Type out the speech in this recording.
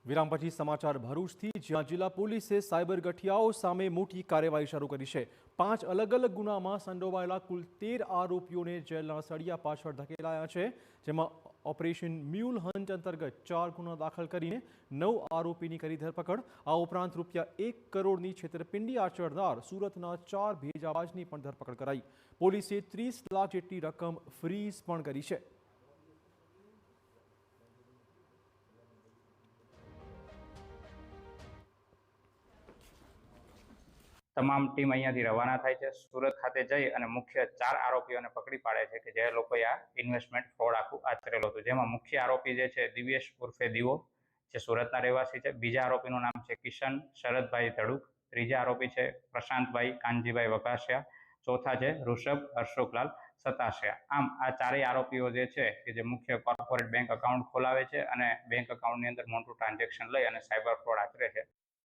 વિરામ પછી સમાચાર ભરૂચથી, જ્યાં જિલ્લા પોલીસે સાયબર ગઠિયાઓ સામે મોટી કાર્યવાહી શરૂ કરી છે। 5 અલગ અલગ ગુનામાં સંડોવાયેલા કુલ 13 આરોપીઓને જેલના સળિયા પાછળ ધકેલાયા છે, જેમાં ઓપરેશન મ્યુલ હન્ટ અંતર્ગત 4 ગુના દાખલ કરીને 9 આરોપીની કરી ધરપકડ। આ ઉપરાંત ₹1 કરોડની છેતરપિંડી આચરનાર સુરતના 4 ભેજાબાજની પણ ધરપકડ કરાઈ। પોલીસે 30 લાખ જેટલી રકમ ફ્રીઝ પણ કરી છે। તમામ ટીમ અહીંયાથી રવાના થાય છે। સુરત ખાતે જઈ અને મુખ્ય 4 આરોપીઓને પકડી પાડે છે કે જે લોકોએ આ ઇન્વેસ્ટમેન્ટ ફ્રોડ આખું આચરેલું હતું, જેમાં મુખ્ય આરોપી જે છે દિવ્યેશ ઉર્ફે દીવો, જે સુરતના રહેવાસી છે। બીજા આરોપીનું નામ છે કિશન શરદભાઈ ધડુક, ત્રીજા આરોપી છે પ્રશાંતભાઈ કાનજીભાઈ વકાસિયા, ચોથા છે ઋષભ અશોકલાલ સતાસિયા। આમ આ ચારેય આરોપીઓ જે છે કે જે મુખ્ય કોર્પોરેટ બેંક એકાઉન્ટ ખોલાવે છે અને બેંક એકાઉન્ટની અંદર મોટું ટ્રાન્ઝેક્શન લઈ અને સાયબર ફ્રોડ આચરે છે।